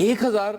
1000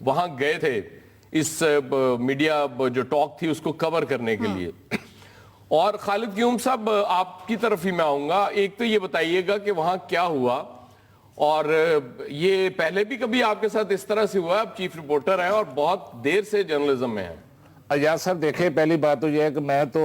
وہاں گئے تھے اس میڈیا جو ٹاک تھی اس کو کور کرنے کے لیے. اور خالد قیوم صاحب آپ کی طرف ہی میں آؤں گا. ایک تو یہ بتائیے گا کہ وہاں کیا ہوا, اور یہ پہلے بھی کبھی آپ کے ساتھ اس طرح سے ہوا؟ آپ چیف رپورٹر ہیں اور بہت دیر سے جرنلزم میں ہیں. ایاز صاحب دیکھیں, پہلی بات تو یہ ہے کہ میں تو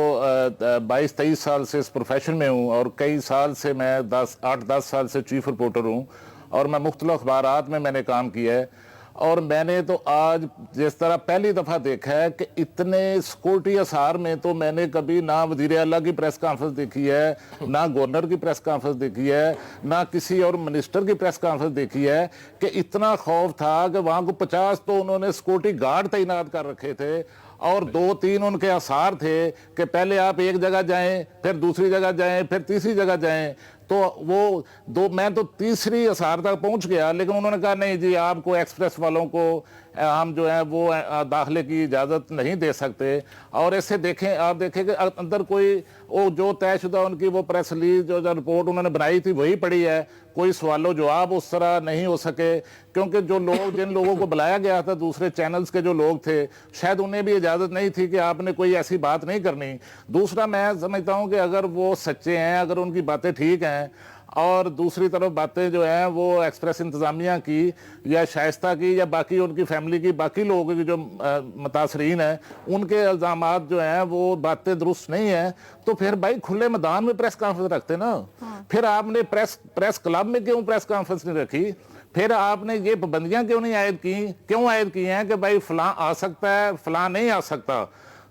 22-23 سال سے اس پروفیشن میں ہوں, اور کئی سال سے میں 8-10 سال سے چیف رپورٹر ہوں, اور میں مختلف اخبارات میں نے کام کیا ہے. اور میں نے تو آج جس طرح پہلی دفعہ دیکھا ہے کہ اتنے سیکورٹی اثار میں تو میں نے کبھی نہ وزیر اعلیٰ کی پریس کانفرنس دیکھی ہے, نہ گورنر کی پریس کانفرنس دیکھی ہے, نہ کسی اور منسٹر کی پریس کانفرنس دیکھی ہے, کہ اتنا خوف تھا کہ وہاں کو 50 تو انہوں نے سیکورٹی گارڈ تعینات کر رکھے تھے, اور 2-3 ان کے آثار تھے کہ پہلے آپ ایک جگہ جائیں, پھر دوسری جگہ جائیں, پھر تیسری جگہ جائیں. تو وہ میں تو تیسری آثار تک پہنچ گیا, لیکن انہوں نے کہا نہیں جی آپ کو ایکسپریس والوں کو ہم جو ہیں وہ داخلے کی اجازت نہیں دے سکتے. اور اس سے دیکھیں, آپ دیکھیں کہ اندر کوئی وہ جو طے شدہ ان کی وہ پریس ریلیز جو رپورٹ انہوں نے بنائی تھی وہی پڑی ہے, کوئی سوال و جواب اس طرح نہیں ہو سکے, کیونکہ جو لوگ جن لوگوں کو بلایا گیا تھا دوسرے چینلز کے جو لوگ تھے, شاید انہیں بھی اجازت نہیں تھی کہ آپ نے کوئی ایسی بات نہیں کرنی. دوسرا میں سمجھتا ہوں کہ اگر وہ سچے ہیں, اگر ان کی باتیں ٹھیک ہیں, اور دوسری طرف باتیں جو ہیں وہ ایکسپریس انتظامیہ کی یا شائستہ کی یا باقی ان کی فیملی کی باقی لوگوں کی جو متاثرین ہیں ان کے الزامات جو ہیں وہ باتیں درست نہیں ہیں, تو پھر بھائی کھلے میدان میں پریس کانفرنس رکھتے نا. پھر آپ نے پریس کلب میں کیوں پریس کانفرنس نہیں رکھی؟ پھر آپ نے یہ پابندیاں کیوں نہیں عائد کی ہیں کہ بھائی فلاں آ سکتا ہے فلاں نہیں آ سکتا؟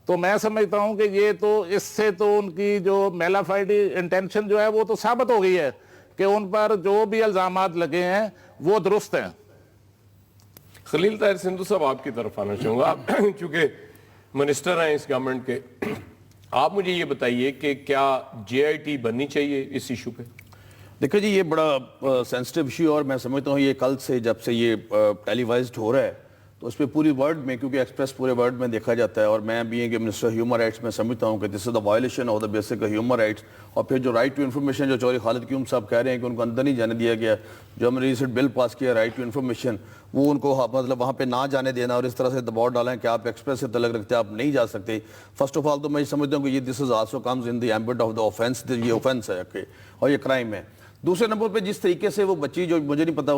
تو میں سمجھتا ہوں کہ یہ تو اس سے تو ان کی جو میلافائڈ انٹینشن جو ہے وہ تو ثابت ہو گئی ہے کہ ان پر جو بھی الزامات لگے ہیں وہ درست ہیں. خلیل طاہر سندھو صاحب آپ کی طرف آنا چاہوں گا, چونکہ منسٹر ہیں اس گورنمنٹ کے, آپ مجھے یہ بتائیے کہ کیا جے آئی ٹی بننی چاہیے اس ایشو پہ؟ دیکھیں جی یہ بڑا سینسٹیو ایشو, اور میں سمجھتا ہوں یہ کل سے جب سے یہ ٹیلی وائزڈ ہو رہا ہے تو اس پہ پوری ورلڈ میں, کیونکہ ایکسپریس پورے ورلڈ میں دیکھا جاتا ہے, اور میں بھی کہ منسٹر ہیومن رائٹس میں سمجھتا ہوں کہ this is the violation of the basic human rights. اور پھر جو رائٹ ٹو انفارمیشن جو چوری خالد قیوم صاحب کہہ رہے ہیں کہ ان کو اندر نہیں جانے دیا گیا, جو ہم نے ریسنٹ بل پاس کیا رائٹ ٹو انفارمیشن, وہ ان کو مطلب وہاں پہ نہ جانے دینا اور اس طرح سے دباؤ ڈالیں کہ آپ ایکسپریس سے تعلق رکھتے آپ نہیں جا سکتے. فرسٹ آف آل تو میں سمجھتا ہوں کہ یہ this is also comes in the ambit of the offence, یہ آفینس ہے اور یہ کرائم ہے. دوسرے نمبر پہ جس طریقے سے وہ بچی, جو مجھے نہیں پتا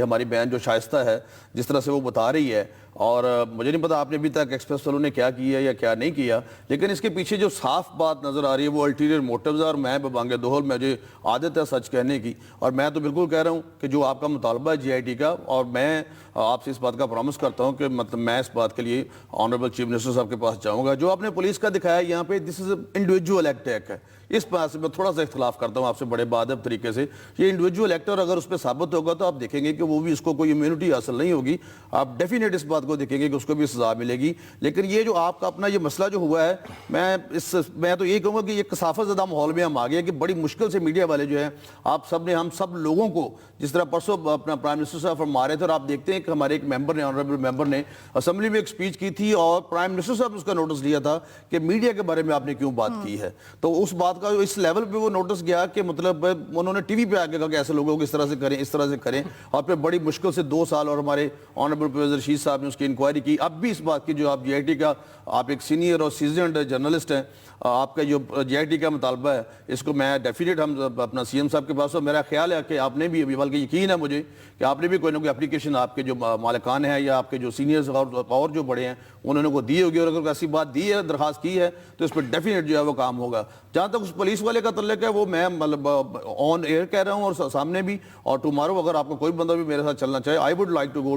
ہماری بہن جو شائستہ ہے جس طرح سے وہ بتا رہی ہے, اور مجھے نہیں پتا آپ نے ابھی تک ایکسپریس والوں نے کیا کیا یا کیا نہیں کیا, لیکن اس کے پیچھے جو صاف بات نظر آ رہی ہے وہ الٹیریئر موٹیوز ہے. اور میں ببانگے دوہل مجھے عادت ہے سچ کہنے کی, اور میں تو بالکل کہہ رہا ہوں کہ جو آپ کا مطالبہ ہے جی آئی ٹی کا, اور میں آپ سے اس بات کا پرومس کرتا ہوں کہ مطلب میں اس بات کے لیے آنریبل چیف منسٹر صاحب کے پاس جاؤں گا. جو آپ نے پولیس کا دکھایا یہاں پہ, دس از انڈیویجول ایکٹ ہے. اس بات سے میں تھوڑا سا اختلاف کرتا ہوں آپ سے بڑے بادب طریقے سے. یہ انڈیویجول ایکٹ, اور اگر اس پہ ثابت ہوگا تو آپ دیکھیں گے کہ وہ بھی اس کو کوئی امیونٹی حاصل نہیں ہوگی, آپ ڈیفینیٹ اس بات کو دیکھیں گے کہ اس کو بھی سزا ملے گی. لیکن یہ جو آپ کا اپنا یہ مسئلہ جو ہوا ہے, میں تو یہ کہوں گا کہ یہ کثافت زدہ ماحول میں ہم آ گئے کہ بڑی مشکل سے میڈیا والے جو ہیں, آپ سب نے, ہم سب لوگوں کو, جس طرح پرسوں اپنا پرائم منسٹر صاحب فرما رہے تھے, اور آپ دیکھتے ہیں کہ ہمارے ایک ممبر نے, آنریبل ممبر نے اسمبلی میں ایک سپیچ کی تھی, اور پرائم منسٹر صاحب نے اس کا نوٹس لیا تھا کہ میڈیا کے بارے میں آپ نے کیوں بات کی ہے. تو اس بات کا اس لیول پہ وہ نوٹس گیا کہ مطلب انہوں نے ٹی وی پہ آ کے کہا کہ ایسے لوگوں کو اس طرح سے کریں, اس طرح سے کریں, اور پھر بڑی مشکل سے 2 سال, اور ہمارے آنریبل پروفیسر رشید صاحب نے اس کی انکوائری کی. اب بھی اس بات کی, جو آپ جی آئی ٹی کا, آپ ایک سینئر اور سیزنڈ جرنلسٹ ہیں, آپ کا جو جی آئی ٹی کا مطالبہ ہے اس کو میں ڈیفینیٹ ہم اپنا سی ایم صاحب کے پاس, میرا خیال ہے کہ آپ نے بھی, بلکہ یقین ہے مجھے کہ آپ نے بھی کوئی نہ کوئی اپلیکیشن آپ کے جو مالکان ہیں یا آپ کے جو سینئرز اور جو بڑے ہیں انہوں نے کو دی ہوگی, اور اگر ایسی بات دی ہے, درخواست کی ہے, تو اس پہ ڈیفینیٹ جو ہے وہ کام ہوگا. جہاں تک اس پولیس والے کا تعلق ہے وہ میں مطلب آن ایئر کہہ رہا ہوں اور سامنے بھی, اور ٹمارو اگر آپ کو کوئی بندہ بھی میرے ساتھ چلنا چاہے, I would like to go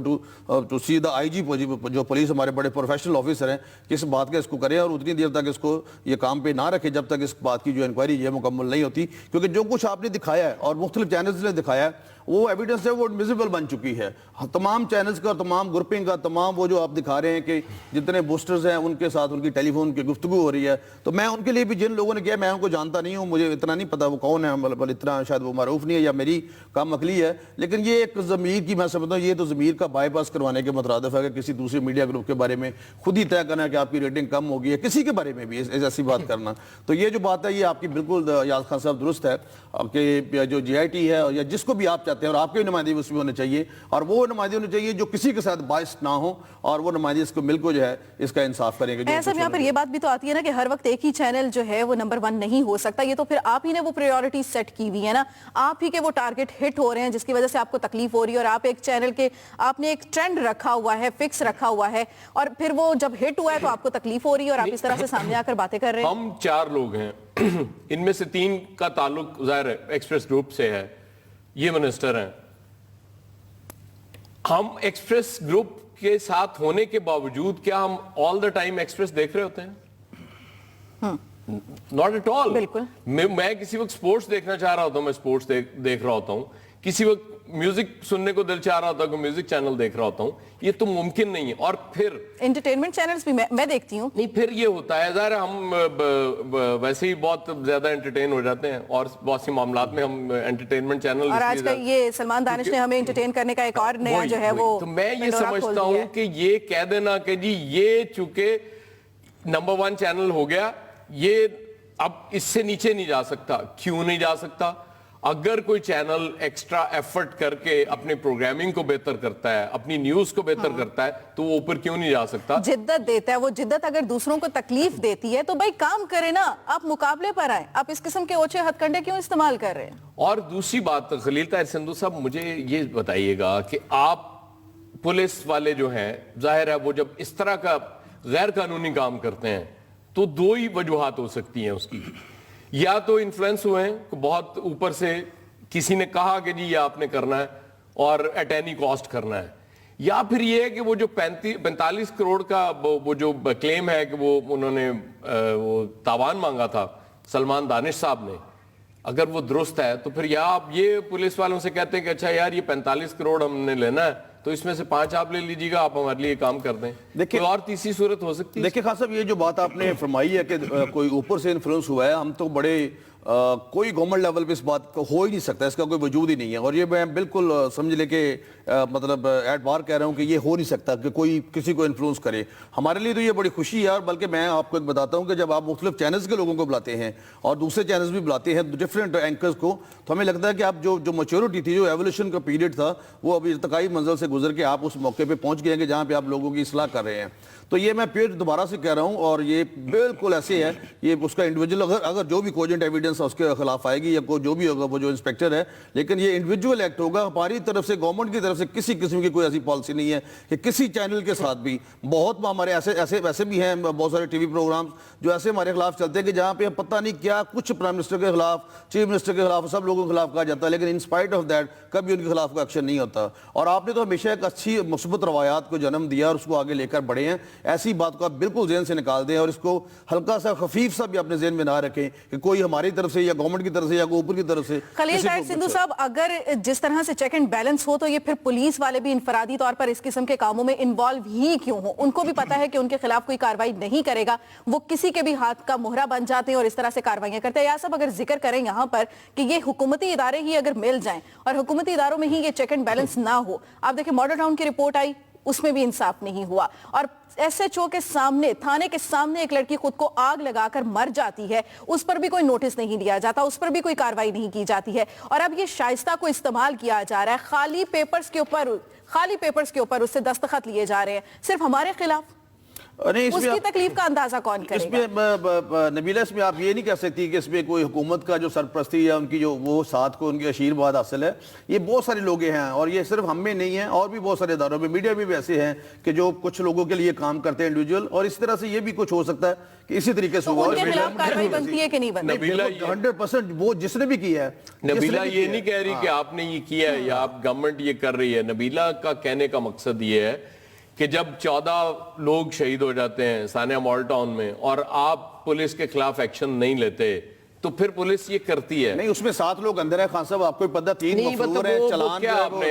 to see the IG جی, جو پولیس ہمارے بڑے پروفیشنل آفیسر ہیں, کس بات کا اس کو کریں, اور اتنی دیر تک اس کو یہ کام پہ نہ رکھے جب تک اس بات کی جو انکوائری یہ مکمل نہیں ہوتی. کیونکہ جو کچھ آپ نے دکھایا ہے اور مختلف چینلز نے دکھایا ہے وہ ایویڈنس ہے, وہ انویزیبل بن چکی ہے. تمام چینلز کا, تمام گروپنگ کا, تمام وہ جو آپ دکھا رہے ہیں کہ جتنے بوسٹرز ہیں ان کے ساتھ ان کی ٹیلی فون کی گفتگو ہو رہی ہے, تو میں ان کے لیے بھی, جن لوگوں نے کیا, میں ان کو جانتا نہیں ہوں, مجھے اتنا نہیں پتا وہ کون ہے, مطلب اتنا شاید وہ معروف نہیں ہے یا میری کام عقلی ہے, لیکن یہ ایک ضمیر کی, میں سمجھتا ہوں یہ تو ضمیر کا بائی پاس کروانے کے مترادف ہے کہ کسی دوسرے میڈیا گروپ کے بارے میں خود ہی طے کرنا ہے کہ آپ کی ریٹنگ کم ہوگی ہے، کسی کے بارے میں بھی ایسی بات کرنا. تو یہ جو بات ہے یہ آپ کی بالکل یاز خان صاحب درست ہے کہ جو جی آئی ٹی ہے یا جس کو بھی آپ چاہتے ہیں اور آپ کے نمائندے اس میں ہونے چاہیے، اور وہ نمائندے ہونے چاہیے جو کسی کے ساتھ باعث نہ ہو، اور وہ نمائندے اس کو مل کو جو ہے اس کا انصاف کریں گے. ایسا یہاں پر یہ بات بھی تو آتی ہے نا کہ ہر وقت ایک ہی چینل جو ہے وہ نمبر 1 نہیں ہو سکتا. یہ تو پھر آپ ہی نے وہ پریورٹی سیٹ کی ہوئی ہے نا، آپ ہی کے وہ ٹارگٹ ہٹ ہو رہے ہیں جس کی وجہ سے آپ کو تکلیف ہو رہی ہے، اور آپ ایک چینل کے آپ نے ایک ٹرینڈ رکھا ہوا ہے، فکس رکھا ہوا ہے، اور پھر وہ جب ہٹ ہوا ہے تو آپ کو تکلیف ہو رہی ہے اور آپ اس طرح سے سامنے آ کر باتیں کر رہے ہیں. ہم 4 لوگ ہیں، ان میں سے 3 کا تعلق ظاہر ہے ایکسپریس گروپ سے ہے، یہ منسٹر ہیں. ہم ایکسپریس گروپ کے ساتھ ہونے کے باوجود کیا ہم آل دا ٹائم ایکسپریس دیکھ رہے ہوتے ہیں؟ Not at all. بالکل. میں کسی وقت سپورٹس دیکھنا چاہ رہا ہوتا ہوں، میں سپورٹس دیکھ رہا ہوتا ہوں. کسی وقت میوزک سننے کو دل چاہ رہا ہوتا ہے، میوزک چینل دیکھ رہا ہوتا ہوں. یہ تو ممکن نہیں ہے. اور پھر انٹرٹینمنٹ چینلز بھی میں دیکھتی ہوں. نہیں، پھر یہ ہوتا ہے ظاہر ہم ویسے ہی بہت زیادہ انٹرٹین ہو جاتے ہیں، اور بہت سی معاملات میں ہم انٹرٹینمنٹ چینل. اور آج کل یہ سلمان دانش نے ہمیں انٹرٹین کرنے کا ایک اور نیا جو ہے وہ تو میں یہ سمجھتا ہوں کہ یہ کہہ دینا کہ جی یہ چونکہ نمبر 1 چینل ہو گیا، یہ اب اس سے نیچے نہیں جا سکتا. کیوں نہیں جا سکتا؟ اگر کوئی چینل ایکسٹرا ایفرٹ کر کے اپنی پروگرامنگ کو بہتر کرتا ہے، اپنی نیوز کو بہتر کرتا ہے، تو وہ اوپر کیوں نہیں جا سکتا؟ جدت دیتا ہے. وہ جدت اگر دوسروں کو تکلیف دیتی ہے تو بھائی کام کرے نا، آپ مقابلے پر آئیں. آپ اس قسم کے اوچھے ہتھ کنڈے کیوں استعمال کر رہے ہیں؟ اور دوسری بات خلیل طاہر سندھو صاحب، مجھے یہ بتائیے گا کہ آپ پولیس والے جو ہیں، ظاہر ہے وہ جب اس طرح کا غیر قانونی کام کرتے ہیں تو 2 ہی وجوہات ہو سکتی ہیں اس کی. یا تو انفلوئنس ہوئے ہیں، بہت اوپر سے کسی نے کہا کہ جی یہ آپ نے کرنا ہے اور ایٹ اینی کاسٹ کرنا ہے. یا پھر یہ ہے کہ وہ جو 45 کروڑ کا وہ جو کلیم ہے کہ وہ انہوں نے وہ تاوان مانگا تھا سلمان دانش صاحب نے، اگر وہ درست ہے تو پھر یا آپ یہ پولیس والوں سے کہتے ہیں کہ اچھا یار یہ 45 کروڑ ہم نے لینا ہے تو اس میں سے 5 آپ لے لیجیے گا، آپ ہمارے لیے کام کر دیں. کوئی اور تیسری صورت ہو سکتی ہے؟ دیکھیں خان صاحب، یہ جو بات آپ نے فرمائی ہے کہ کوئی اوپر سے انفلوئنس ہوا ہے، ہم تو بڑے کوئی گورنمنٹ لیول پہ اس بات کو ہو ہی نہیں سکتا، اس کا کوئی وجود ہی نہیں ہے. اور یہ میں بالکل سمجھ لے کہ مطلب اعتبار کہہ رہا ہوں کہ یہ ہو نہیں سکتا کہ کوئی کسی کو انفلوئنس کرے. ہمارے لیے تو یہ بڑی خوشی ہے. اور بلکہ میں آپ کو ایک بتاتا ہوں کہ جب آپ مختلف چینلز کے لوگوں کو بلاتے ہیں اور دوسرے چینلز بھی بلاتے ہیں ڈفرینٹ اینکرز کو، تو ہمیں لگتا ہے کہ آپ جو میچورٹی تھی، جو ایولیوشن کا پیریڈ تھا، وہ ابھی ارتقائی منزل سے گزر کے آپ اس موقع پہ پہنچ گئے ہیں کہ جہاں پہ آپ لوگوں کی اصلاح کر رہے ہیں. تو یہ میں پھر دوبارہ سے کہہ رہا ہوں، اور یہ بالکل ایسے ہے، یہ اس کا انڈیویجول اگر جو بھی کوجنٹ ایویڈنس اس کے خلاف آئے گی یا جو بھی ہوگا وہ جو انسپیکٹر ہے، لیکن یہ انڈیویجول ایکٹ ہوگا. ہماری طرف سے گورنمنٹ کی طرف سے کسی قسم کی کوئی ایسی پالیسی نہیں ہے کہ کسی چینل کے ساتھ بھی. بہت ہمارے ایسے بھی ہیں بہت سارے ٹی وی پروگرامز جو ایسے ہمارے خلاف چلتے ہیں کہ جہاں پہ پتہ نہیں کیا کچھ پرائم منسٹر کے خلاف، چیف منسٹر کے خلاف، سب لوگوں کے خلاف کہا جاتا ہے، لیکن ان اسپائٹ آف دیٹ کبھی ان کے خلاف کوئی ایکشن نہیں ہوتا. اور آپ نے تو ہمیشہ ایک اچھی مثبت روایات کو جنم دیا اور اس کو آگے لے کر بڑھے ہیں. ایسی بات کو آپ بالکل ذہن سے نکال دیں اور اس کو ہلکا سا خفیف سا بھی اپنے ذہن میں نہ رکھیں کہ کوئی ہماری طرف سے یا گورنمنٹ کی طرف سے یا کوئی اوپر کی طرف سے. خلیل طاہر سندھو صاحب، اگر جس طرح سے چیک اینڈ بیلنس ہو تو یہ پھر پولیس والے بھی انفرادی طور پر اس قسم کے کاموں میں انوالو ہی کیوں ہوں؟ ان کو بھی پتا ہے کہ ان کے خلاف کوئی کاروائی نہیں کرے گا، وہ کسی کے بھی ہاتھ کا مہرہ بن جاتے ہیں اور اس طرح سے کاروائیاں کرتے ہیں. یا صاحب اگر ذکر کریں یہاں پر کہ یہ حکومتی ادارے ہی اگر مل جائیں اور حکومتی اداروں میں ہی یہ چیک اینڈ بیلنس نہ ہو، آپ دیکھیں ماڈل ٹاؤن کی رپورٹ آئی، اس میں بھی انصاف نہیں ہوا، اور ایس ایچ او کے سامنے، تھانے کے سامنے ایک لڑکی خود کو آگ لگا کر مر جاتی ہے، اس پر بھی کوئی نوٹس نہیں لیا جاتا، اس پر بھی کوئی کاروائی نہیں کی جاتی ہے. اور اب یہ شائستہ کو استعمال کیا جا رہا ہے، خالی پیپرز کے اوپر اس سے دستخط لیے جا رہے ہیں صرف ہمارے خلاف. اس کی تکلیف کا اندازہ کون کرے گا؟ اس میں نبیلہ، اس میں آپ یہ نہیں کہہ سکتی کہ اس میں کوئی حکومت کا جو سرپرستی یا ان کی جو وہ ساتھ کو ان کی آشیرواد حاصل ہے. یہ بہت سارے لوگ ہیں اور یہ صرف ہم میں نہیں ہیں، اور بھی بہت سارے اداروں میں، میڈیا میں بھی ایسے ہیں کہ جو کچھ لوگوں کے لیے کام کرتے ہیں انڈیویجول. اور اس طرح سے یہ بھی کچھ ہو سکتا ہے کہ اسی طریقے سے ان کے خلاف کاروائی بنتی ہے کہ نہیں بنتی؟ 100% وہ جس نے بھی کیا ہے. نبیلہ یہ نہیں کہہ رہی کہ آپ نے یہ کیا ہے یا آپ گورنمنٹ یہ کر رہی ہے. نبیلہ کا کہنے کا مقصد یہ ہے کہ جب 14 لوگ شہید ہو جاتے ہیں ثانیہ مال ٹاؤن میں اور آپ پولیس کے خلاف ایکشن نہیں لیتے تو پھر پولیس یہ کرتی ہے. نہیں، اس میں 7 لوگ اندر ہیں خان صاحب، آپ کو پتہ 3 مفرور ہیں، چلان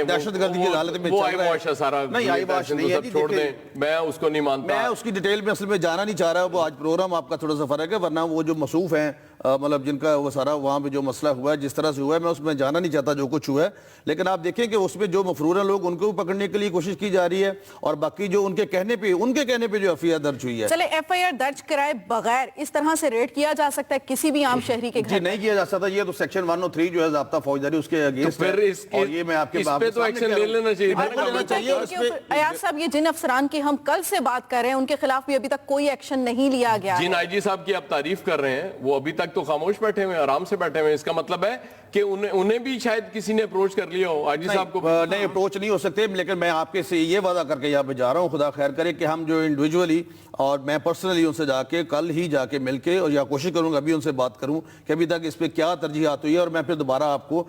دہشت گردی کی حالت میں چل رہا ہے. سارا نہیں، آئی واش نہیں ہے، چھوڑ دیں، میں اس کو نہیں مانتا. میں اس کی ڈیٹیل میں اصل میں جانا نہیں چاہ رہا. وہ آج پروگرام آپ کا تھوڑا سا فرق ہے، ورنہ وہ جو مصروف ہیں مطلب جن کا وہ سارا وہاں پہ جو مسئلہ ہوا ہے جس طرح سے ہوا ہے میں اس میں جانا نہیں چاہتا جو کچھ ہوا ہے، لیکن آپ دیکھیں کہ اس میں جو مفرور لوگ ان کو پکڑنے کے لیے کوشش کی جا رہی ہے، اور باقی جو ان کے کہنے پہ جو ایف آئی آر درج ہوئی ہے. چلے ایف آئی آر درج کرائے بغیر اس طرح سے ریڈ کیا جا سکتا ہے کسی بھی عام شہری کے گھر؟ جی نہیں کیا جا سکتا، یہ تو سیکشن 103 جو ہے ضابطہ فوجداری اس کے اگینسٹ ہے، اور یہ میں آپ کے اس پہ تو ایکشن لے لینا چاہیے. ایاز صاحب یہ جن افسران کی ہم کل سے بات کر رہے ہیں ان کے خلاف بھی ابھی تک کوئی ایکشن نہیں لیا گیا ہے. جن آئی جی صاحب کی آپ تعریف کر رہے ہیں وہ ابھی تک تو خاموش بیٹھے ہوئے ہیں، آرام سے بیٹھے ہوئے ہیں. اس کا مطلب ہے کہ انہیں بھی شاید کسی نے اپروچ کر لیا ہو. آئی جی صاحب کو نہیں اپروچ نہیں ہو سکتے، لیکن میں آپ کے سے یہ وعدہ کر کے یہاں پہ جا رہا ہوں، خدا خیر کرے کہ ہم جو انڈیویجولی اور میں پرسنلی ان سے جا کے کل ہی جا کے مل کے اور یا کوشش کروں گا ابھی ان سے بات کروں کہ ابھی تک اس پہ کیا ترجیحات ہوئی ہے، اور میں پھر دوبارہ آپ کو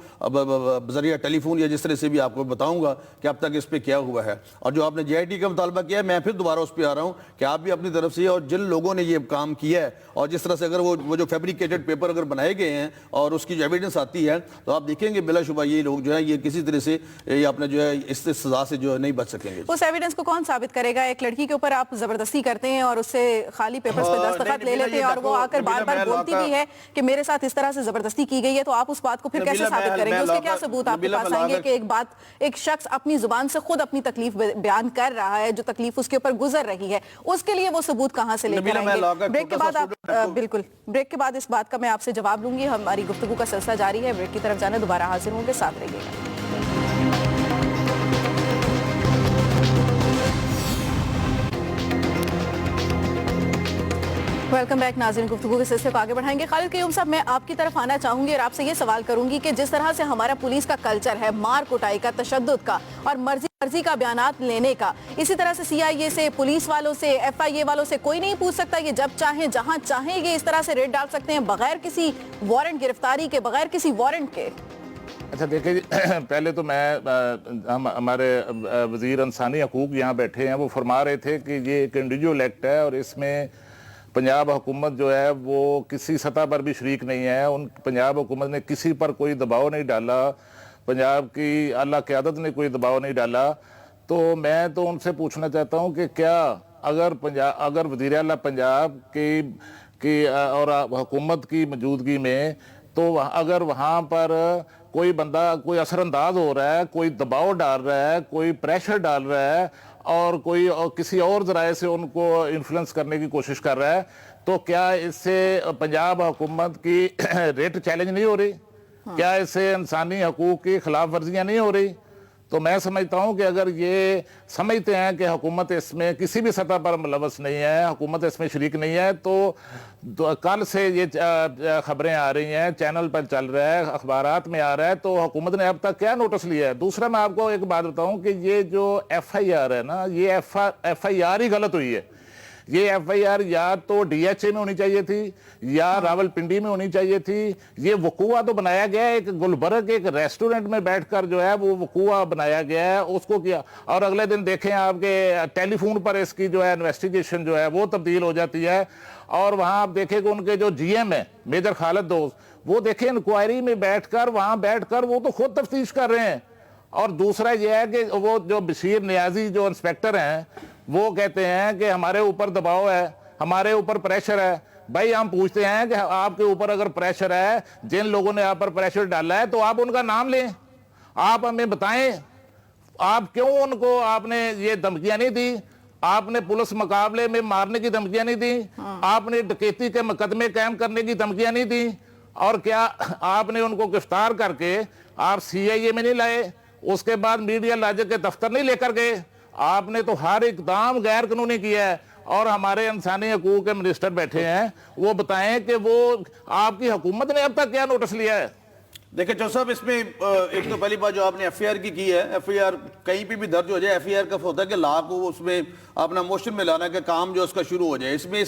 بذریعہ ٹیلی فون یا جس طرح سے بھی آپ کو بتاؤں گا کہ اب تک اس پہ کیا ہوا ہے. اور جو آپ نے جے آئی ٹی کا مطالبہ کیا ہے میں پھر دوبارہ اس پہ آ رہا ہوں کہ آپ بھی اپنی طرف سے، اور جن لوگوں نے یہ کام کیا ہے اور جس طرح سے اگر وہ جو فیبریکیٹڈ پیپر اگر بنائے گئے ہیں اور اس کی جو ایویڈنس آتی ہے تو آپ دیکھیں گے بلا شبہ یہ لوگ جو ہے یہ کسی طرح سے یہ اپنے جو ہے اس سزا سے جو ہے نہیں بچ سکیں گے. اس ایویڈنس کو کون ثابت کرے گا؟ ایک لڑکی کے اوپر آپ زبردستی کرتے ہیں اور اس سے خالی پیپرز پہ دستخط لے لیتے ہیں اور وہ آ کر بار بار بولتی بھی ہے کہ میرے ساتھ اس طرح سے زبردستی کی گئی ہے، تو آپ اس بات کو پھر کیسے ثابت کریں گے؟ اس کے کیا ثبوت آپ کے پاس آئیں گے کہ ایک شخص اپنی زبان سے خود اپنی تکلیف بیان کر رہا ہے، جو تکلیف اس کے اوپر گزر رہی ہے، اس کے لیے وہ ثبوت کہاں سے لے کر آئیں گے؟ بریک کے بعد آپ بالکل بریک کے بعد اس بات کا میں آپ سے جواب لوں گی. ہماری گفتگو کا سلسلہ جاری ہے، بریک کی طرف جانا دوبارہ حاضر ہوں گے، ساتھ رہیے گا. ویلکم بیک ناظرین، گفتگو کے سلسلے کو آگے بڑھائیں گے. خالد قیوم صاحب میں آپ کی طرف آنا چاہوں گی اور آپ سے یہ سوال کروں گی کہ جس طرح سے ہمارا پولیس کا کلچر ہے مار کٹائی کا، تشدد کا اور مرضی کا بیانات لینے کا، اسی طرح سے سی آئی اے سے، پولیس والوں سے، ایف آئی اے والوں سے کوئی نہیں پوچھ سکتا؟ یہ جب چاہیں جہاں چاہیں یہ اس طرح سے ریڈ ڈال سکتے ہیں بغیر کسی وارنٹ، گرفتاری کے بغیر کسی وارنٹ کے؟ اچھا دیکھیں جی، پہلے تو میں ہمارے وزیر انسانی حقوق یہاں بیٹھے ہیں، وہ فرما رہے تھے کہ یہ ایک انڈیویجول ایکٹ ہے اور اس میں پنجاب حکومت جو ہے وہ کسی سطح پر بھی شریک نہیں ہے. پنجاب حکومت نے کسی پر کوئی دباؤ نہیں ڈالا، پنجاب کی اعلیٰ قیادت نے کوئی دباؤ نہیں ڈالا. تو میں تو ان سے پوچھنا چاہتا ہوں کہ کیا اگر وزیر اعلیٰ پنجاب کی اور حکومت کی موجودگی میں، تو اگر وہاں پر کوئی بندہ کوئی اثر انداز ہو رہا ہے، کوئی دباؤ ڈال رہا ہے، کوئی پریشر ڈال رہا ہے اور کوئی کسی اور ذرائع سے ان کو انفلوئنس کرنے کی کوشش کر رہا ہے، تو کیا اس سے پنجاب حکومت کی ریٹ چیلنج نہیں ہو رہی؟ کیا اس سے انسانی حقوق کی خلاف ورزیاں نہیں ہو رہی؟ تو میں سمجھتا ہوں کہ اگر یہ سمجھتے ہیں کہ حکومت اس میں کسی بھی سطح پر ملوث نہیں ہے، حکومت اس میں شریک نہیں ہے، تو کل سے یہ خبریں آ رہی ہیں، چینل پر چل رہا ہے، اخبارات میں آ رہا ہے، تو حکومت نے اب تک کیا نوٹس لیا ہے؟ دوسرا میں آپ کو ایک بات بتاؤں کہ یہ جو ایف آئی آر ہے نا، یہ ایف آئی آر ہی غلط ہوئی ہے. یہ ایف آئی آر یا تو ڈی ایچ اے میں ہونی چاہیے تھی یا راول پنڈی میں ہونی چاہیے تھی. یہ وقوع تو بنایا گیا ہے ایک گلبرگ ایک ریسٹورنٹ میں بیٹھ کر جو ہے وہ وقوع بنایا گیا ہے، اس کو کیا، اور اگلے دن دیکھیں آپ کے ٹیلی فون پر اس کی جو ہے انویسٹیگیشن جو ہے وہ تبدیل ہو جاتی ہے. اور وہاں آپ دیکھیں کہ ان کے جو جی ایم ہیں میجر خالد دوست، وہ دیکھیں انکوائری میں بیٹھ کر وہ تو خود تفتیش کر رہے ہیں. اور دوسرا یہ ہے کہ وہ جو بشیر نیازی جو انسپیکٹر ہیں وہ کہتے ہیں کہ ہمارے اوپر دباؤ ہے، ہمارے اوپر پریشر ہے. بھائی ہم پوچھتے ہیں کہ آپ کے اوپر اگر پریشر ہے، جن لوگوں نے آپ پر پریشر ڈالا ہے، تو آپ ان کا نام لیں، آپ ہمیں بتائیں آپ کیوں ان کو آپ نے یہ دھمکیاں نہیں دی. آپ نے پولیس مقابلے میں مارنے کی دھمکیاں نہیں دی، آپ نے ڈکیتی کے مقدمے قائم کرنے کی دھمکیاں نہیں دی، اور کیا آپ نے ان کو گرفتار کر کے آپ سی آئی اے میں نہیں لائے، اس کے بعد میڈیا لاجک کے دفتر نہیں لے کر گئے. آپ نے تو ہر اقدام غیر قانونی کیا ہے. اور ہمارے انسانی حقوق کے منسٹر بیٹھے ہیں، وہ بتائیں کہ وہ آپ کی حکومت نے اب تک کیا نوٹس لیا ہے؟ دیکھیں جو صاحب، اس میں ایک تو پہلی بات جو آپ نے ایف آئی آر کی ہے، ایف آئی آر کہیں پہ بھی درج ہو جائے، ایف آئی آر کا ہوتا ہے کہ لا کو اس میں اپنا موشن میں لانا کہ کام جو اس کا شروع ہو جائے. اس میں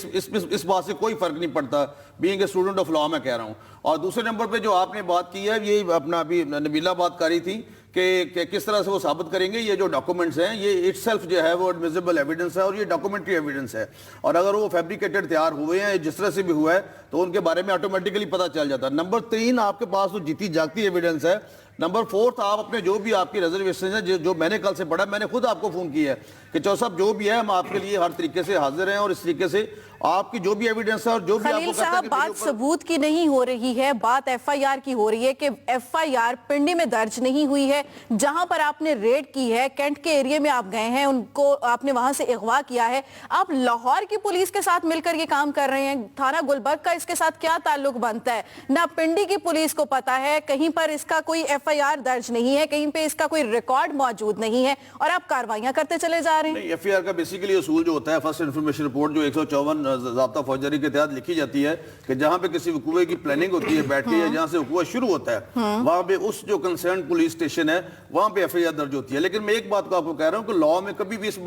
اس بات سے کوئی فرق نہیں پڑتا، being a student of law میں کہہ رہا ہوں. اور دوسرے نمبر پہ جو آپ نے بات کی ہے، یہ اپنا ابھی نبیلہ بات کر رہی تھی کہ کس طرح سے وہ ثابت کریں گے یہ جو ڈاکومنٹس ہیں، یہ اٹ سیلف جو ہے وہ ایڈمیزیبل ایویڈنس ہے اور یہ ڈاکومنٹری ایویڈنس ہے. اور اگر وہ فیبریکیٹڈ تیار ہوئے ہیں جس طرح سے بھی ہوا ہے، تو تو ان کے بارے میں آٹومیٹکلی پتہ چل جاتا ہے. نمبر 3 آپ کے پاس تو جیتی جاگتی ایویڈنس ہے. نمبر 4 آپ اپنے جو بھی آپ کی ریزرویشن ہے جو میں نے کل سے پڑھا, میں نے خود آپ کو فون کیا ہے کہ چو صاحب جو بھی ہے ہم آپ کے لیے ہر طریقے سے حاضر ہیں, اور اس طریقے سے آپ کی جو بھی ایویڈنس ہے اور جو بھی آپ کو خلیل صاحب بات ثبوت کی نہیں ہو رہی ہے, بات ایف آئی آر کی ہو رہی ہے کہ ایف آئی آر پنڈی میں درج نہیں ہوئی ہے. جہاں پر آپ نے ریڈ کی ہے, کینٹ کے ایریے میں آپ گئے ہیں, ان کو آپ نے وہاں سے اغوا کیا ہے, آپ لاہور کی پولیس کے ساتھ مل کر یہ کام کر رہے ہیں. تھانہ گلبرگ کا اس کے ساتھ کیا تعلق بنتا ہے؟ نہ پنڈی کی پولیس کو پتا ہے, کہیں پر اس کا کوئی ایف آئی آر درج نہیں ہے, کہیں پہ اس کا کوئی ریکارڈ موجود نہیں ہے, اور آپ کاروائیاں کرتے چلے جا رہے ہیں. ایف آئی آر کا بیسیکلی اصول جو ہوتا ہے, فرسٹ انفارمیشن رپورٹ جو 154 ضابطہ فوجداری کے تحت لکھی جاتی ہے کہ جہاں پہ کسی وقوع کی پلاننگ ہوتی ہے بیٹھ کے, یا جہاں سے وقوع شروع ہوتا ہے, وہاں پہ اس جو کنسرن پولیس اسٹیشن ہے وہاں پہ ایف آئی آر درج ہوتی ہے. لیکن میں ایک بات کو آپ کو کہہ رہا ہوں کہ لاء میں کبھی بھی اس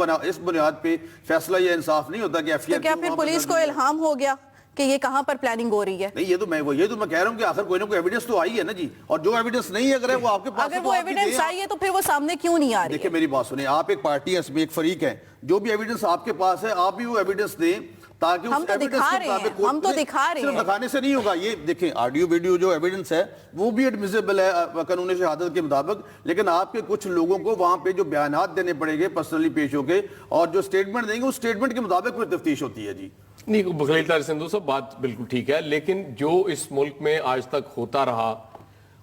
بنیاد پہ فیصلہ یا انصاف نہیں ہوتا کہ ایف آئی آر. تو کیا پھر پولیس کو الہام ہو گیا کہ یہ کہاں پر پلاننگ ہو رہی ہے؟ نہیں, یہ تو میں کہہ رہا ہوں کہ آخر کوئی نہ کوئی ایویڈنس تو آئی ہے نا جی, اور جو ایویڈنس نہیں ہے اگر وہ آپ کے پاس, اگر وہ ایویڈنس آئی ہے تو پھر وہ سامنے کیوں نہیں آ رہی ہے؟ دیکھیں میری بات سنیں, آپ ایک پارٹی ہیں, اس میں ایک فریق ہیں, جو بھی ایویڈنس آپ کے پاس ہے آپ بھی وہ ایویڈنس دیں تاکہ ہم تو دکھا رہے ہیں, ہم تو دکھا رہے ہیں. صرف دکھانے سے نہیں ہوگا. یہ دیکھیں آڈیو ویڈیو جو ایویڈنس ہے وہ بھی ایڈمیسیبل ہے قانون شہادت کے مطابق, لیکن آپ کے کچھ لوگوں کو وہاں پہ جو بیانات دینے پڑیں گے پرسنلی پیش ہو کے, اور جو سٹیٹمنٹ دیں گے اس سٹیٹمنٹ کے مطابق پھر تفتیش ہوتی ہے. جی نہیں, خلیل طاہر سندھو صاحب بات بالکل ٹھیک ہے, لیکن جو اس ملک میں آج تک ہوتا رہا,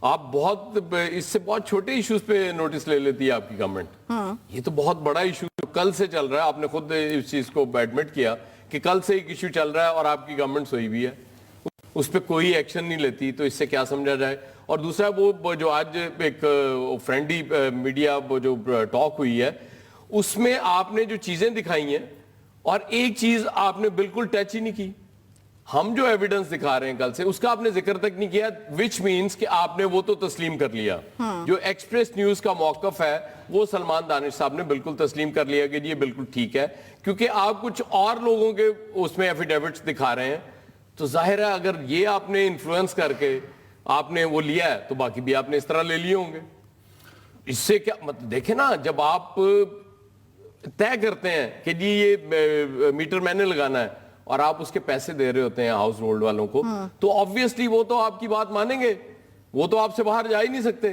آپ بہت اس سے بہت چھوٹے ایشوز پہ نوٹس لے لیتی ہے آپ کی گورنمنٹ. یہ تو بہت بڑا ایشو کل سے چل رہا ہے, آپ نے خود اس چیز کو ایڈمٹ کیا کہ کل سے ایک ایشو چل رہا ہے اور آپ کی گورنمنٹ سوئی بھی ہے, اس پہ کوئی ایکشن نہیں لیتی. تو اس سے کیا سمجھا جائے؟ اور دوسرا وہ جو آج ایک فرینڈلی میڈیا جو ٹاک ہوئی ہے, اس میں آپ نے جو چیزیں دکھائی ہیں, اور ایک چیز آپ نے بالکل ٹچ ہی نہیں کی. ہم جو ایویڈنس دکھا رہے ہیں کل سے, اس کا آپ نے ذکر تک نہیں کیا, وچ مینس کہ آپ نے وہ تو تسلیم کر لیا. جو ایکسپریس نیوز کا موقف ہے وہ سلمان دانش صاحب نے بالکل تسلیم کر لیا کہ یہ بالکل ٹھیک ہے, کیونکہ آپ کچھ اور لوگوں کے اس میں ایفیڈیوٹس دکھا رہے ہیں. تو ظاہر ہے اگر یہ آپ نے انفلوئنس کر کے آپ نے وہ لیا ہے تو باقی بھی آپ نے اس طرح لے لیے ہوں گے. اس سے کیا مطلب, دیکھیں نا, جب آپ طے کرتے ہیں کہ جی یہ میٹر میں نے لگانا ہے اور آپ اس کے پیسے دے رہے ہوتے ہیں ہاؤس ہولڈ والوں کو, تو آبویسلی وہ تو آپ کی بات مانیں گے, وہ تو آپ سے باہر جا ہی نہیں سکتے.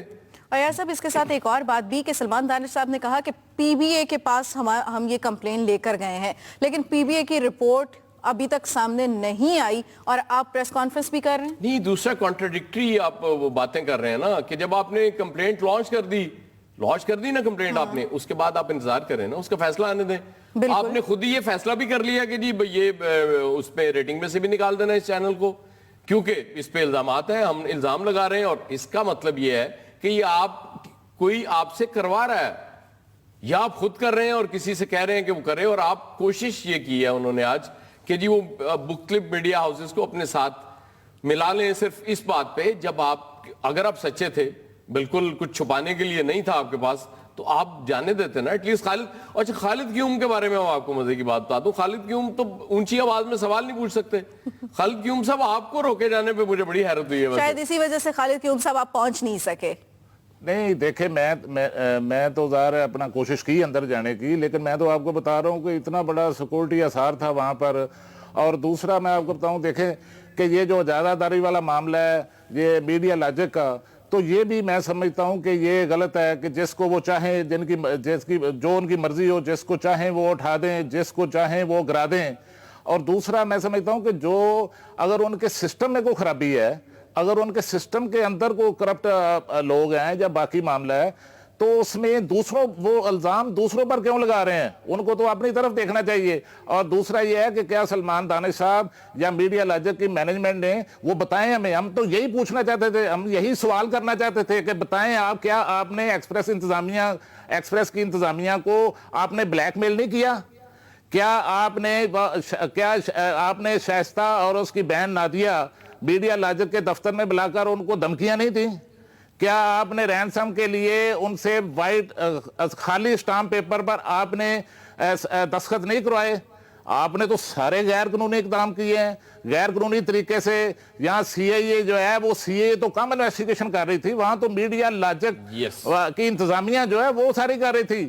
اور یار صاحب اس کے ساتھ ایک اور بات بھی کہ سلمان دانش صاحب نے کہا کہ پی بی اے کے پاس ہم یہ کمپلین لے کر گئے ہیں, لیکن پی بی اے کی رپورٹ ابھی تک سامنے نہیں آئی, اور آپ پریس کانفرنس بھی کر رہے ہیں. نہیں, دوسرا کانٹرڈکٹری آپ وہ باتیں کر رہے ہیں نا, کہ جب آپ نے کمپلینٹ لانچ کر دی نا کمپلینٹ آپ نے, اس کے بعد آپ انتظار کریں نا, اس کا فیصلہ آنے دیں. آپ نے خود ہی یہ فیصلہ بھی کر لیا کہ جی یہ اس پہ ریٹنگ میں سے بھی نکال دینا اس چینل کو, کیونکہ اس پہ الزامات ہیں, ہم الزام لگا رہے ہیں, اور اس کا مطلب یہ ہے کہ یہ کوئی آپ سے کروا رہا ہے, یا آپ خود کر رہے ہیں اور کسی سے کہہ رہے ہیں کہ وہ کرے. اور آپ کوشش یہ کی ہے انہوں نے آج کہ جی وہ مختلف میڈیا ہاؤسز کو اپنے ساتھ ملا لیں, صرف اس بات پہ, جب اگر آپ سچے تھے, بالکل کچھ چھپانے کے لیے نہیں تھا آپ کے پاس, تو آپ جانے دیتے نا ایٹ لیسٹ. خالد کیوم کے بارے میں آپ کو مزے کی بات بتا دوں, خالد کیوم تو اونچی آواز میں سوال نہیں پوچھ سکتے. خالد کیوم صاحب آپ کو روکے جانے پہ مجھے بڑی حیرت ہوئی ہے, شاید اسی وجہ سے خالد کیوم صاحب آپ پہنچ نہیں سکے. نہیں دیکھیں, میں تو ظاہر ہے اپنا کوشش کی اندر جانے کی, لیکن میں تو آپ کو بتا رہا ہوں کہ اتنا بڑا سیکورٹی اثار تھا وہاں پر. اور دوسرا میں آپ کو بتاؤں, دیکھیں کہ یہ جو اجازت داری والا معاملہ ہے یہ میڈیا لاجک کا, تو یہ بھی میں سمجھتا ہوں کہ یہ غلط ہے کہ جس کو وہ چاہیں, جو ان کی مرضی ہو, جس کو چاہیں وہ اٹھا دیں, جس کو چاہیں وہ گرا دیں. اور دوسرا میں سمجھتا ہوں کہ جو اگر ان کے سسٹم میں کوئی خرابی ہے, اگر ان کے سسٹم کے اندر کوئی کرپٹ لوگ ہیں یا باقی معاملہ ہے, تو اس میں وہ الزام دوسروں پر کیوں لگا رہے ہیں؟ ان کو تو اپنی طرف دیکھنا چاہیے. اور دوسرا یہ ہے کہ کیا سلمان دانش صاحب یا میڈیا لاجک کی مینجمنٹ نے وہ بتائیں ہمیں, ہم تو یہی پوچھنا چاہتے تھے, ہم یہی سوال کرنا چاہتے تھے کہ بتائیں آپ, کیا آپ نے ایکسپریس کی انتظامیہ کو آپ نے بلیک میل نہیں کیا؟ کیا آپ نے شائستہ اور اس کی بہن نادیہ میڈیا لاجک کے دفتر میں بلا کر ان کو دھمکیاں نہیں تھیں؟ کیا آپ نے رینسم کے لیے ان سے خالی اسٹامپ پیپر پر آپ نے دستخط نہیں کروائے؟ آپ نے تو سارے غیر قانونی اقدام کیے ہیں, غیر قانونی طریقے سے. یہاں سی اے اے جو ہے وہ سی اے تو کم انویسٹیگیشن کر رہی تھی, وہاں تو میڈیا لاجک کی انتظامیہ جو ہے وہ ساری کر رہی تھی.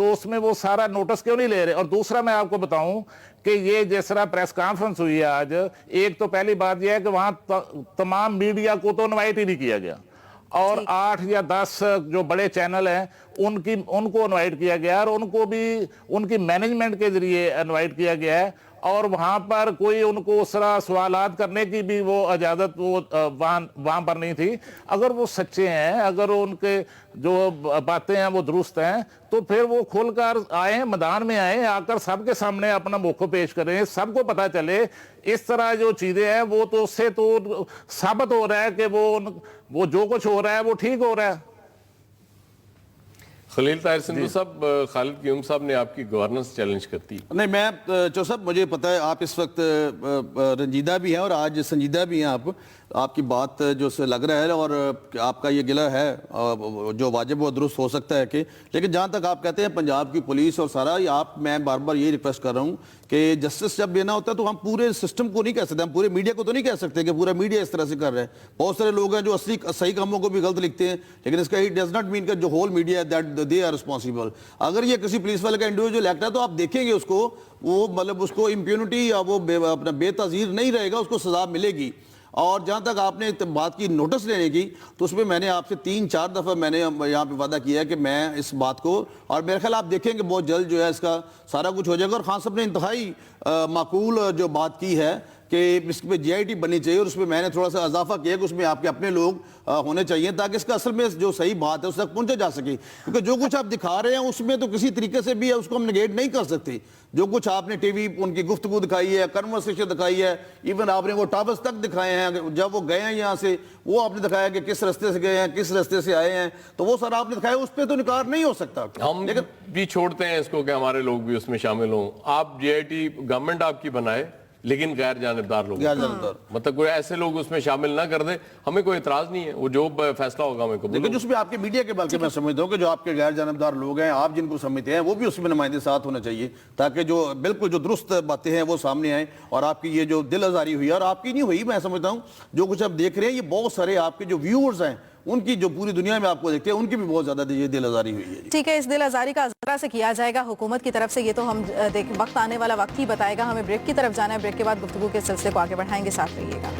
تو اس میں وہ سارا نوٹس کیوں نہیں لے رہے؟ اور دوسرا میں آپ کو بتاؤں کہ یہ جس طرح پریس کانفرنس ہوئی ہے آج، ایک تو پہلی بات یہ ہے کہ وہاں تمام میڈیا کو تو انوائٹ ہی نہیں کیا گیا، اور 8 یا 10 جو بڑے چینل ہیں ان کو انوائٹ کیا گیا، اور ان کو بھی ان کی مینجمنٹ کے ذریعے انوائٹ کیا گیا ہے، اور وہاں پر کوئی ان کو اس طرح سوالات کرنے کی بھی وہ اجازت وہاں پر نہیں تھی۔ اگر وہ سچے ہیں، اگر ان کے جو باتیں ہیں وہ درست ہیں، تو پھر وہ کھل کر آئیں، میدان میں آئیں، آ کر سب کے سامنے اپنا موقف پیش کریں، سب کو پتہ چلے۔ اس طرح جو چیزیں ہیں وہ تو اس سے تو ثابت ہو رہا ہے کہ وہ جو کچھ ہو رہا ہے وہ ٹھیک ہو رہا ہے۔ خلیل طاہر سندھو صاحب، خالد قیوم صاحب نے آپ کی گورننس چیلنج کرتی۔ نہیں، میں چو صاحب مجھے پتہ ہے آپ اس وقت رنجیدہ بھی ہیں اور آج سنجیدہ بھی ہیں، آپ کی بات جو سے لگ رہا ہے، اور آپ کا یہ گلہ ہے جو واجب و درست ہو سکتا ہے کہ، لیکن جہاں تک آپ کہتے ہیں پنجاب کی پولیس اور سارا، میں بار بار یہ ریکویسٹ کر رہا ہوں کہ جسٹس جب دینا ہوتا ہے تو ہم پورے سسٹم کو نہیں کہہ سکتے، ہم پورے میڈیا کو تو نہیں کہہ سکتے کہ پورا میڈیا اس طرح سے کر رہا ہے۔ بہت سارے لوگ ہیں جو صحیح کاموں کو بھی غلط لکھتے ہیں، لیکن اس کا اٹ ڈز ناٹ مین کہ جو whole media that they are responsible. اگر یہ کسی پولیس والے کا انڈیویجول ایکٹ ہے تو آپ دیکھیں گے اس کو، وہ مطلب اس کو امپیونٹی یا وہ اپنا بے تعزیر نہیں رہے گا، اس کو سزا ملے گی۔ اور جہاں تک آپ نے بات کی نوٹس لینے کی، تو اس میں میں نے آپ سے 3-4 دفعہ میں نے یہاں پہ وعدہ کیا ہے کہ میں اس بات کو، اور میرے خیال آپ دیکھیں کہ بہت جلد جو ہے اس کا سارا کچھ ہو جائے گا۔ اور خان صاحب نے انتہائی معقول جو بات کی ہے کہ اس پہ جی آئی ٹی بننی چاہیے، اور اس میں میں نے تھوڑا سا اضافہ کیا کہ اس میں آپ کے اپنے لوگ ہونے چاہیے تاکہ اس کا اصل میں جو صحیح بات ہے اس تک پہنچا جا سکے، کیونکہ جو کچھ آپ دکھا رہے ہیں اس میں تو کسی طریقے سے بھی اس کو ہم نگیٹ نہیں کر سکتے۔ جو کچھ آپ نے ٹی وی ان کی گفتگو دکھائی ہے، کنورسیشن دکھائی ہے، ایون آپ نے وہ ٹاورز تک دکھائے ہیں، جب وہ گئے ہیں یہاں سے وہ آپ نے دکھایا کہ کس رستے سے گئے ہیں، کس رستے سے آئے ہیں، تو وہ سارا آپ نے دکھایا، اس پہ تو انکار نہیں ہو سکتا۔ ہم بھی چھوڑتے ہیں اس کو کہ ہمارے لوگ بھی اس میں شامل ہوں۔ آپ جی آئی ٹی گورنمنٹ آپ کی بنائے، لیکن غیر جانبدار لوگ، مطلب کوئی ایسے لوگ اس میں شامل نہ کر دے، ہمیں کوئی اعتراض نہیں ہے، وہ جو فیصلہ ہوگا ہمیں قبول۔ لیکن اس میں آپ کے میڈیا کے بلکہ میں سمجھتا ہوں کہ جو آپ کے غیر جانبدار لوگ ہیں، آپ جن کو سمجھتے ہیں، وہ بھی اس میں نمائندے ساتھ ہونا چاہیے، تاکہ جو بالکل جو درست باتیں ہیں وہ سامنے آئیں، اور آپ کی یہ جو دل آزاری ہوئی ہے، اور آپ کی نہیں ہوئی، میں سمجھتا ہوں جو کچھ آپ دیکھ رہے ہیں، یہ بہت سارے آپ کے جو ویورز ہیں، ان کی جو پوری دنیا میں آپ کو دیکھتے ہیں، ان کی بھی بہت زیادہ یہ دل آزاری ہوئی ہے۔ ٹھیک ہے، اس دل آزاری کا ذرا سے کیا جائے گا حکومت کی طرف سے، یہ تو ہم وقت آنے والا وقت ہی بتائے گا۔ ہمیں بریک کی طرف جانا ہے، بریک کے بعد گفتگو کے سلسلے کو آگے بڑھائیں گے، ساتھ رہیے گا۔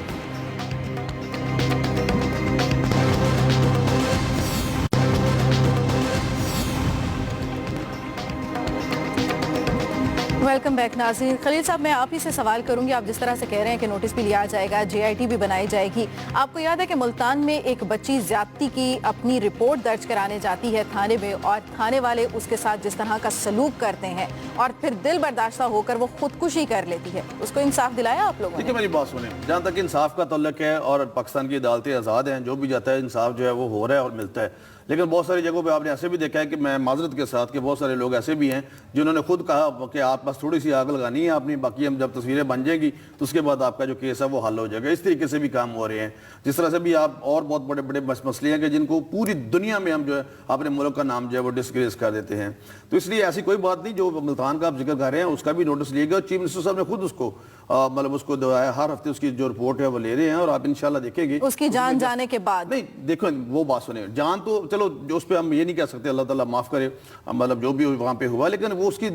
ویلکم بیک ناظرین۔ خلیل صاحب، میں آپ ہی سے سوال کروں گی، آپ جس طرح سے کہہ رہے ہیں کہ نوٹس بھی لیا جائے گا، جے آئی ٹی بھی بنائی جائے گی، آپ کو یاد ہے کہ ملتان میں ایک بچی زیادتی کی اپنی رپورٹ درج کرانے جاتی ہے تھانے میں، اور تھانے والے اس کے ساتھ جس طرح کا سلوک کرتے ہیں، اور پھر دل برداشتہ ہو کر وہ خودکشی کر لیتی ہے، اس کو انصاف دلایا آپ لوگوں نے؟ دیکھیں میری بات سنیں، جہاں تک انصاف کا تعلق ہے، اور پاکستان کی عدالتیں آزاد ہیں، جو بھی جاتا ہے انصاف جو ہے وہ ہو رہا ہے اور ملتا ہے، لیکن بہت ساری جگہوں پہ آپ نے ایسے بھی دیکھا ہے کہ میں معذرت کے ساتھ کہ بہت سارے لوگ ایسے بھی ہیں جنہوں نے خود کہا کہ آپ بس تھوڑی سی آگ لگانی ہے اپنی، باقی ہم جب تصویریں بن جائیں گی تو اس کے بعد آپ کا جو کیس ہے وہ حل ہو جائے گا۔ اس طریقے سے بھی کام ہو رہے ہیں، جس طرح سے بھی آپ اور بہت بڑے بڑے مسئلے ہیں کہ جن کو پوری دنیا میں ہم جو ہے اپنے ملک کا نام جو ہے وہ ڈسگریس کر دیتے ہیں۔ تو اس لیے ایسی کوئی بات نہیں، جو ملتان کا آپ ذکر کر رہے ہیں اس کا بھی نوٹس لیے گا، چیف منسٹر صاحب نے خود اس کو مطلب اس کو دعایا، ہر ہفتے اس کی جو رپورٹ ہے وہ لے رہے ہیں، اور آپ انشاءاللہ دیکھیں گے اس کی جان جانے کے بعد۔ نہیں دیکھیں وہ بات سنیں، جان تو چلو جو اس پہ ہم یہ نہیں کہہ سکتے، اللہ تعالیٰ معاف کرے، مطلب جو بھی وہاں پہ ہوا، لیکن وہ اس کی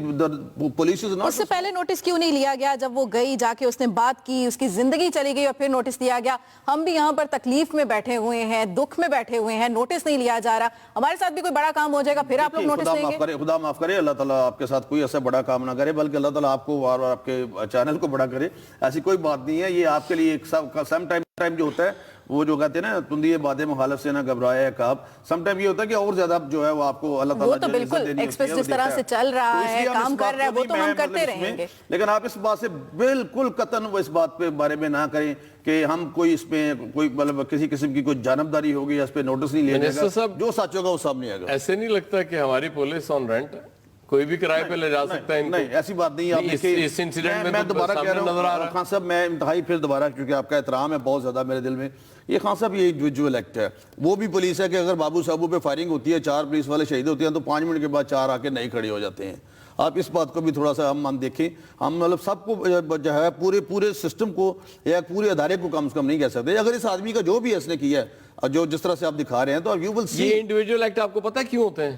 پولیس اس سے پہلے نوٹس کیوں نہیں لیا گیا؟ جب وہ گئی، جا کے اس نے بات کی، اس کی زندگی چلی گئی، اور پھر نوٹس دیا گیا۔ ہم بھی یہاں پر تکلیف میں بیٹھے ہوئے ہیں، دکھ میں بیٹھے ہوئے ہیں، نوٹس نہیں لیا جا رہا، ہمارے ساتھ بھی کوئی بڑا کام ہو جائے گا پھر آپ لوگ نوٹس لیں گے؟ خدا معاف کرے، اللہ تعالیٰ آپ کے ساتھ کوئی ایسا بڑا کام نہ کرے، بلکہ اللہ تعالیٰ آپ کو اور آپ کے چینل کو بڑا کرے، ایسی کوئی بات نہیں ہے۔ یہ آپ کے لیے ایک سم ٹائم جو ہوتا ہے، وہ جو کہتے ہیں نا تندی باد مخالف سے نہ گھبرایا کعب، سم ٹائم یہ ہوتا ہے کہ اور زیادہ جو ہے وہ آپ کو اللہ تعالیٰ وہ تو بالکل ایکسپریس جس طرح سے چل رہا ہے، کام کر رہا ہے، وہ تو ہم کرتے رہیں گے، لیکن آپ اس بات سے بالکل قطعاً وہ اس بات پہ بارے میں نہ کریں کہ ہم کوئی اس میں کوئی مطلب کسی قسم کی کوئی جانبداری ہوگی، اس پہ نوٹس نہیں لیا جائے گا، جو سچ ہوگا وہ سامنے آئے گا۔ ایسے نہیں لگتا کہ ہماری پولیس آن رینٹ کوئی بھی کرائے پہ لے جا سکتا ہے؟ نہیں ایسی بات نہیں، آپ اس انسیڈنٹ میں دوبارہ کہہ رہا ہوں خان صاحب، میں انتہائی پھر دوبارہ، کیونکہ آپ کا احترام ہے بہت زیادہ میرے دل میں، یہ خان صاحب یہ انڈیویجول ایکٹ ہے، وہ بھی پولیس ہے کہ اگر بابو صاحبوں پہ فائرنگ ہوتی ہے، 4 پولیس والے شہید ہوتے ہیں تو 5 منٹ کے بعد 4 آ کے نہیں کھڑے ہو جاتے ہیں۔ آپ اس بات کو بھی تھوڑا سا ہم دیکھیں، ہم مطلب سب کو جو ہے پورے سسٹم کو یا پورے ادارے کو کم سے کم نہیں کہہ سکتے۔ اگر اس آدمی کا جو بھی اس نے کیا ہے، جو جس طرح سے آپ دکھا رہے ہیں، تو یو ول سی۔ یہ انڈیویجول ایکٹ آپ کو پتہ کیوں ہوتے ہیں؟